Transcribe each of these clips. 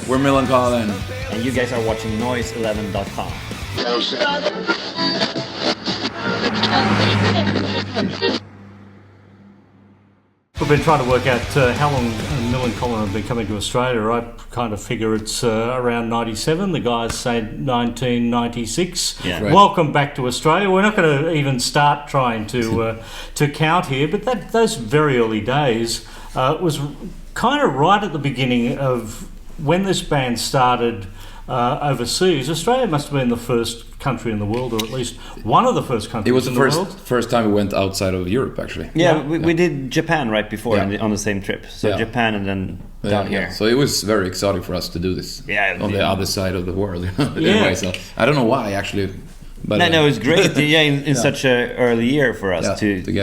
We're Millencolin. And you guys are watching Noise11.com. We've been trying to work out how long Millencolin have been coming to Australia. I kind of figure it's around 97. The guys say 1996. Yeah. Right. Welcome back to Australia. We're not going to even start trying to count here, but those very early days was kind of right at the beginning of when this band started overseas. Australia must have been the first country in the world, or at least one of the first countries. It was in the world. first time we went outside of Europe, actually. We did Japan right before on the same trip. So Yeah. Japan and then down here. So it was very exciting for us to do this on the other side of the world. Anyway, so I don't know why actually. But, no, it was great. In such a early year for us to go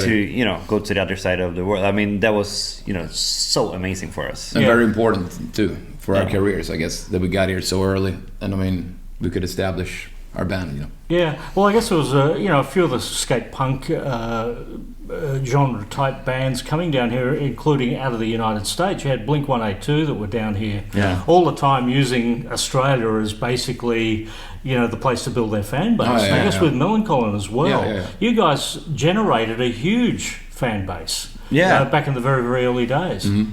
to the other side of the world. I mean, that was so amazing for us. And very important too for our careers, I guess, that we got here so early. And I mean, we could establish our band. Yeah, well, I guess there was a few of the skate punk genre type bands coming down here, including out of the United States. You had Blink 182 that were down here all the time, using Australia as basically the place to build their fan base. And I guess with Millencolin as well, you guys generated a huge fan base back in the very, very early days. Mm-hmm.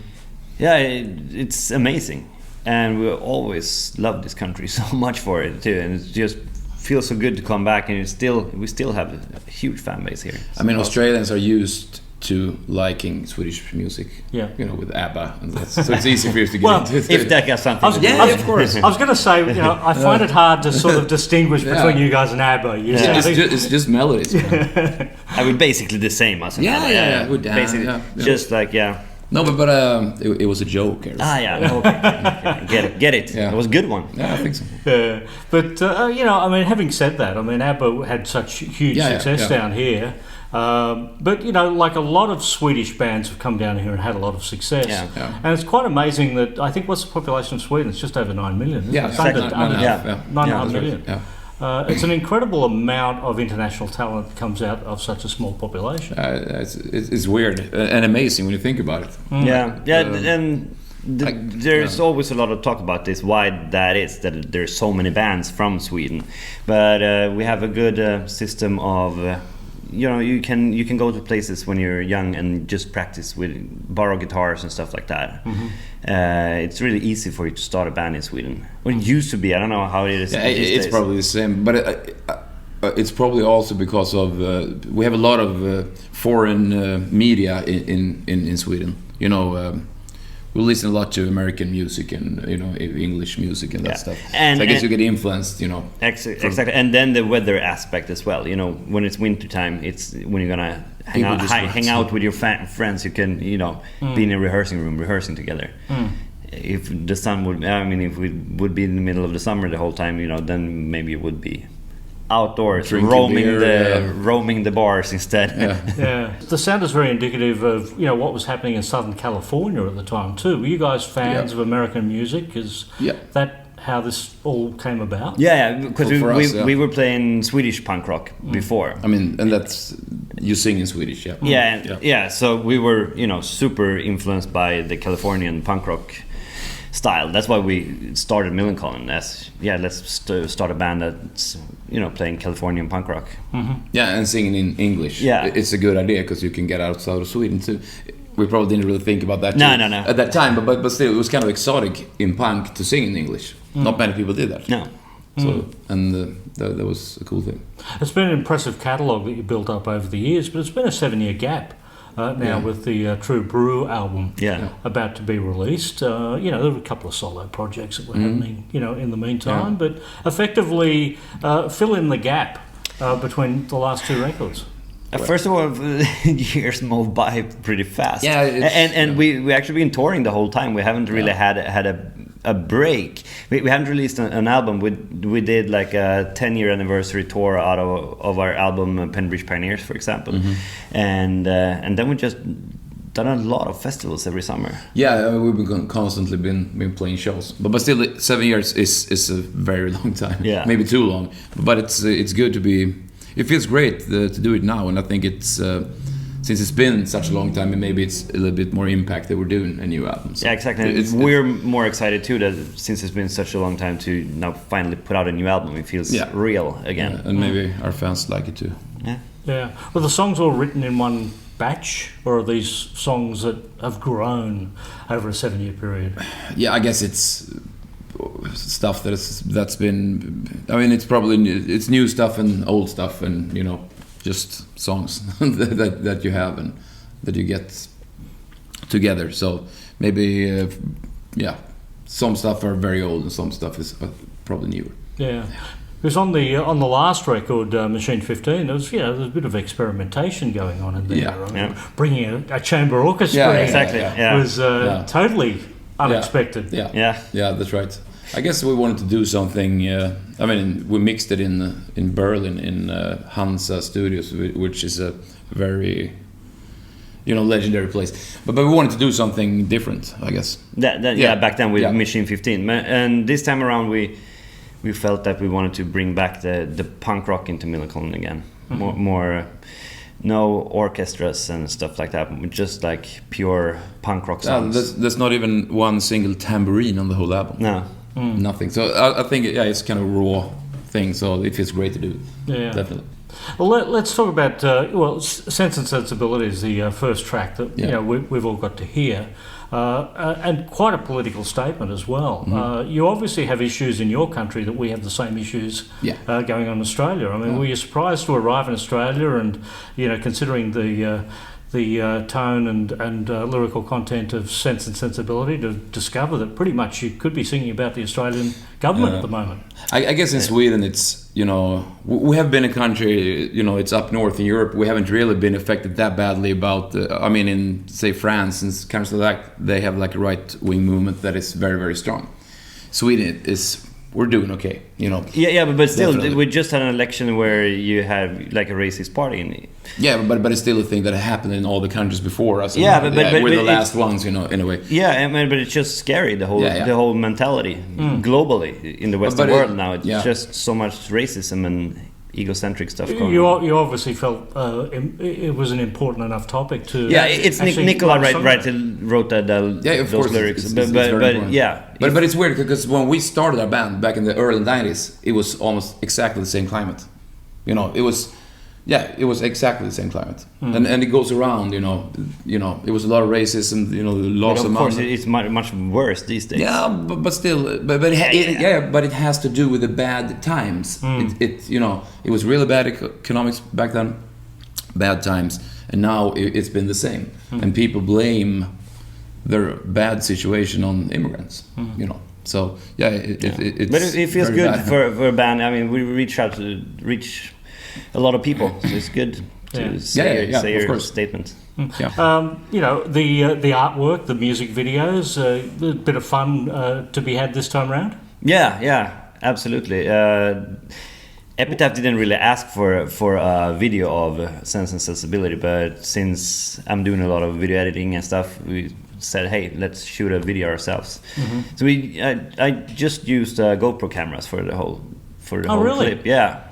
Yeah, it's amazing. And we always loved this country so much for it too, and it just feels so good to come back, and we still have a huge fan base here. I mean, Australians are used to liking Swedish music, with ABBA, and so it's easy for you to get into it. If that got something to do with it. Of course. I was going to say, I find it hard to sort of distinguish between you guys and ABBA. It's just melodies. I mean, basically the same as ABBA. Basically, just like No, but it was a joke. Okay. Get it. Yeah. It was a good one. Yeah, I think so. But I mean, having said that, I mean, ABBA had such huge success down here. But like a lot of Swedish bands have come down here and had a lot of success. And it's quite amazing that I think what's the population of Sweden? It's just over 9 million. Isn't it? Exactly. Under 9.5 million. Yeah. It's an incredible amount of international talent that comes out of such a small population. It's weird and amazing when you think about it. There's always a lot of talk about this, why that is, that there's so many bands from Sweden. But we have a good system of... you can go to places when you're young and just practice with borrow guitars and stuff like that. It's really easy for you to start a band in Sweden. Well, it used to be. I don't know how it is. It's probably the same, but it's probably also because of we have a lot of foreign media in Sweden. We listen a lot to American music and English music and that stuff. And so I guess you get influenced, Exactly, and then the weather aspect as well. When it's winter time, it's when you're gonna hang out with your friends. You can be in a rehearsing room rehearsing together. If the sun would, if we would be in the middle of the summer the whole time, then maybe it would be outdoors, roaming the bars instead. The sound is very indicative of what was happening in Southern California at the time too. Were you guys fans of American music? Is that how this all came about? Because we were playing Swedish punk rock before. I mean, and that's you sing in Swedish, So we were super influenced by the Californian punk rock style. That's why we started Millencolin let's start a band that's playing Californian punk rock. And singing in English. It's a good idea because you can get outside of Sweden too. We probably didn't really think about that no. at that time, but still it was kind of exotic in punk to sing in English. Not many people did that. No. So that was a cool thing. It's been an impressive catalogue that you built up over the years, but it's been a 7-year gap now with the True Brew album about to be released. There were a couple of solo projects that were happening, in the meantime, but effectively fill in the gap between the last two records. First of all, years moved by pretty fast. And we actually been touring the whole time. We haven't really had a break. We haven't released an album. We did like a 10-year anniversary tour out of our album Penbridge Pioneers, for example, and then we just done a lot of festivals every summer. We've been constantly been playing shows, but still 7 years is a very long time. Maybe too long, but it's good to be. It feels great to do it now, and I think it's since it's been such a long time, and maybe it's a little bit more impact that we're doing a new album. So yeah, exactly. We're more excited too that since it's been such a long time to now finally put out a new album, it feels real again. Yeah, and maybe our fans like it too. Yeah. Yeah. Well, the songs all written in one batch, or are these songs that have grown over a 7-year period? Yeah, I guess it's stuff that's been. I mean, it's probably it's new stuff and old stuff, and just songs that you have and that you get together. So maybe some stuff are very old and some stuff is probably newer. Yeah. Because on the last record, Machine 15, there was a bit of experimentation going on in there. Yeah. I mean, bringing a chamber orchestra was totally unexpected. Yeah, that's right. I guess we wanted to do something. I mean, we mixed it in Berlin in Hansa Studios, which is a very legendary place. But we wanted to do something different, I guess. Back then with Machine 15, and this time around we felt that we wanted to bring back the punk rock into Millencolin again. Mm-hmm. More no orchestras and stuff like that, just like pure punk rock songs. There's not even one single tambourine on the whole album. No. Nothing. So I think it's kind of a raw thing, so it feels great to do. Yeah. Definitely. Well, let's talk about Sense and Sensibility is the first track that we've all got to hear. And quite a political statement as well. Mm-hmm. You obviously have issues in your country that we have the same issues going on in Australia. I mean, were you surprised to arrive in Australia and, considering the tone and lyrical content of Sense and Sensibility, to discover that pretty much you could be singing about the Australian government at the moment? I guess in Sweden it's, we have been a country, it's up north in Europe, we haven't really been affected that badly about, in, say, France and countries like that, they have like a right-wing movement that is very, very strong. Sweden we're doing okay, but still, definitely. We just had an election where you had like a racist party in it. Yeah, but it's still a thing that happened in all the countries before us. But we're the last ones, in a way. Yeah, but it's just scary, the whole mentality globally in the Western world now. It's just so much racism and egocentric stuff going on. You obviously felt it was an important enough topic to. Yeah, it's Nicola wrote those lyrics. It's but it's weird because when we started our band back in the early 90s, it was almost exactly the same climate. It was exactly the same climate, and it goes around. It was a lot of racism. Lots of course, it's much worse these days. Yeah, but still, but it has to do with the bad times. It was really bad economics back then, bad times, and now it's been the same, and people blame their bad situation on immigrants. So it's but it feels good for a band. I mean, we reach a lot of people, so it's good to say your statement. Yeah. The artwork, the music videos, a bit of fun to be had this time around. Yeah, absolutely. Epitaph didn't really ask for a video of Sense and Sensibility, but since I'm doing a lot of video editing and stuff, we said, hey, let's shoot a video ourselves. Mm-hmm. So I just used GoPro cameras for the whole really? clip. Yeah.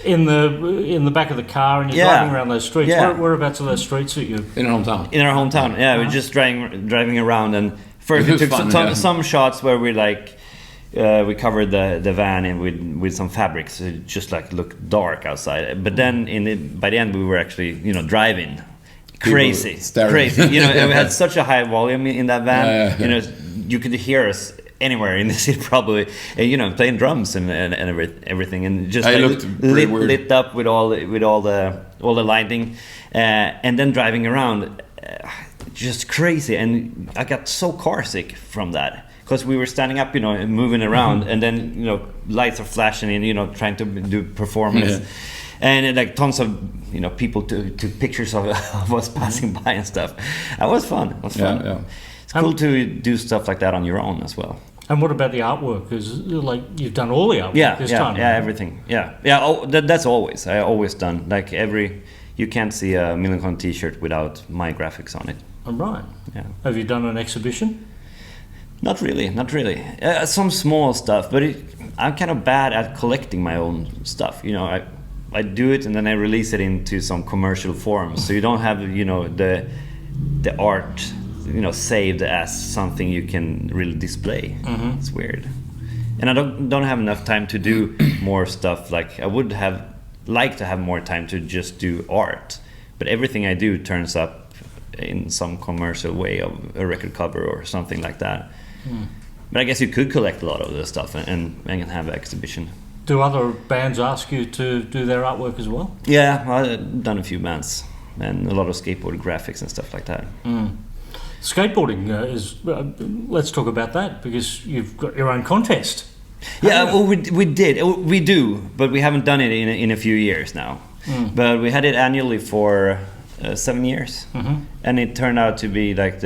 In the back of the car, and you're driving around those streets. Whereabouts are those streets that you? In our hometown. In our hometown, we're just driving around, and first we took some shots where we we covered the van in with some fabrics, so it just looked dark outside. But then by the end we were actually driving crazy. And we had such a high volume in that van. You could hear us anywhere in the city probably, playing drums and everything, and just lit up with all the lighting, and then driving around, just crazy. And I got so car sick from that because we were standing up, and moving around, and then lights are flashing and trying to do performance. And tons of people took pictures of us passing by and stuff. That was fun. Yeah. It's cool to do stuff like that on your own as well. And what about the artwork? Because you've done all the artwork this time. Yeah, everything. Yeah. Oh, that's always. I always done you can't see a Millencolin T-shirt without my graphics on it. Oh, right. Yeah. Have you done an exhibition? Not really. Some small stuff, but I'm kind of bad at collecting my own stuff. I do it and then I release it into some commercial form. So you don't have, you know, the art, you know, saved as something you can really display. It's weird. And I don't have enough time to do more stuff. Like I would have liked to have more time to just do art, but everything I do turns up in some commercial way of a record cover or something like that. But I guess you could collect a lot of this stuff and have an exhibition. Do other bands ask you to do their artwork as well? Yeah, I've done a few bands and a lot of skateboard graphics and stuff like that. Skateboarding is. Let's talk about that, because you've got your own contest. Yeah, well, we do, but we haven't done it in a few years now. But we had it annually for 7 years, and it turned out to be like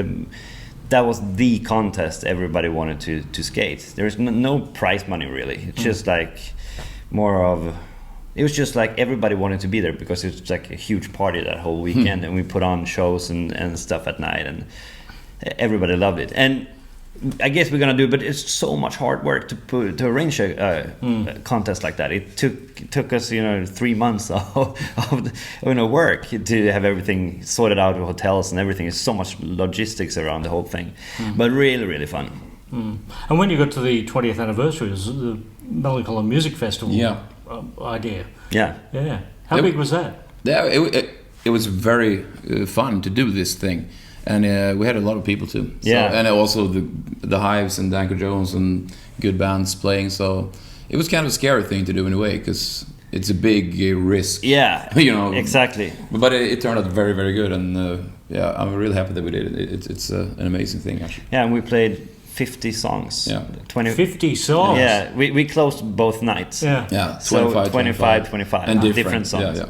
that was the contest everybody wanted to skate. There's no prize money really. It's just like more of. It was just like everybody wanted to be there because it's like a huge party that whole weekend, and we put on shows and stuff at night, and everybody loved it. And I guess we're gonna do it, but it's so much hard work to arrange a contest like that. It took us 3 months of work to have everything sorted out with hotels and everything. It's so much logistics around the whole thing, but really really fun. And when you got to the 20th anniversary, it was the Millencolin Music Festival. Idea. Yeah. How big was that? Yeah, it was very fun to do this thing, and we had a lot of people too. So, and also the Hives and Danko Jones and good bands playing. So it was kind of a scary thing to do in a way, because it's a big risk. Yeah, exactly. But it turned out very very good, and I'm really happy that we did it. It's an amazing thing actually. Yeah, and we played 50 songs. 50 songs. Yeah, we closed both nights. Yeah. So 25 and different songs. Yeah.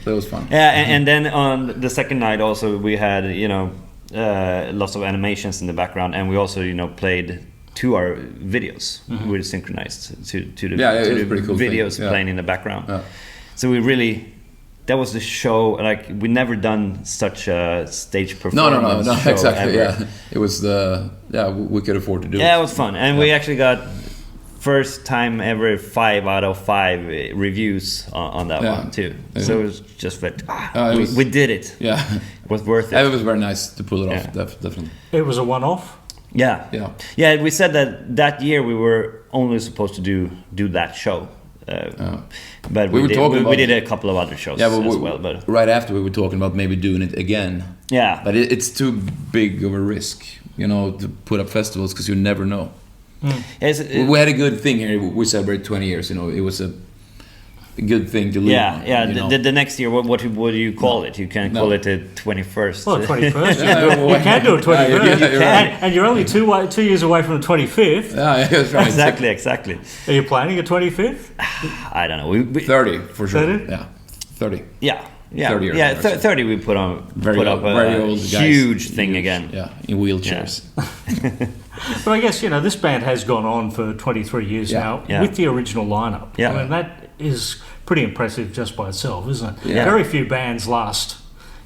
So it was fun. Yeah, and then on the second night also we had lots of animations in the background, and we also played to our videos. We were synchronized to the cool videos playing in the background. So we really. That was the show. Like we never done such a stage performance. No, show exactly. Ever. Yeah, it was we could afford to do it. Yeah, it was fun, and we actually got first time ever 5 out of 5 reviews on that one too. So it was just like we did it. Yeah, it was worth it. It was very nice to pull it off. Definitely. It was a one-off. Yeah. We said that year we were only supposed to do that show. But we did a couple of other shows as well. But right after we were talking about maybe doing it again. Yeah, but it's too big of a risk, to put up festivals, because you never know. We had a good thing here. We celebrated 20 years. It was a good thing to live on. Yeah. The next year, what do you call it? You can call it the 21st. Well, 21st. You can do a 21st. And you're only 2 years away from the 25th. Yeah, that's right. Exactly. Are you planning a 25th? I don't know. 30 for sure. 30? Yeah, 30. Yeah. 30 years. Yeah, 30 we put up a huge thing again. Yeah, in wheelchairs. Yeah. But I guess, this band has gone on for 23 years now with the original lineup. Yeah. I mean, that is pretty impressive just by itself, isn't it? Yeah. Very few bands last,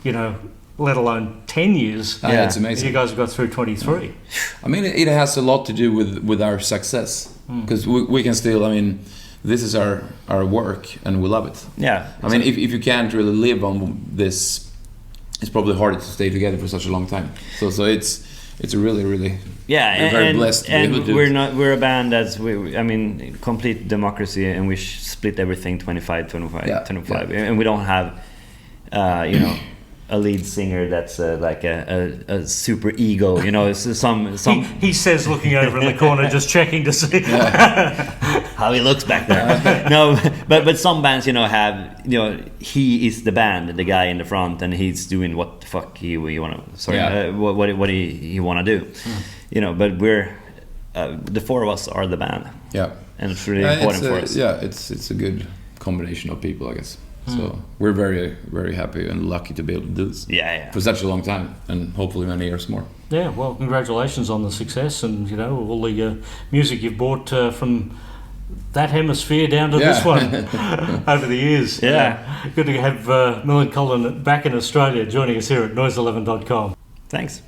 let alone 10 years. Yeah, it's amazing. You guys have got through 23. I mean, it has a lot to do with our success, because we can still, this is our work and we love it. Yeah. I mean, if you can't really live on this, it's probably harder to stay together for such a long time. So it's a really we're very blessed to be able to do it. We're a band that's complete democracy, and we split everything 25 and we don't have a lead singer that's like a super ego, some he says, looking over in the corner just checking to see how he looks back there. No, but some bands have he is the band, the guy in the front, and he's doing what the fuck he want to what he want to do. But we're the four of us are the band. And it's really important for us. It's a good combination of people, I guess. So we're very, very happy and lucky to be able to do this for such a long time, and hopefully many years more. Yeah, well, congratulations on the success, and all the music you've brought from that hemisphere down to this one over the years. Yeah. Good to have Millencolin back in Australia joining us here at noise11.com. Thanks.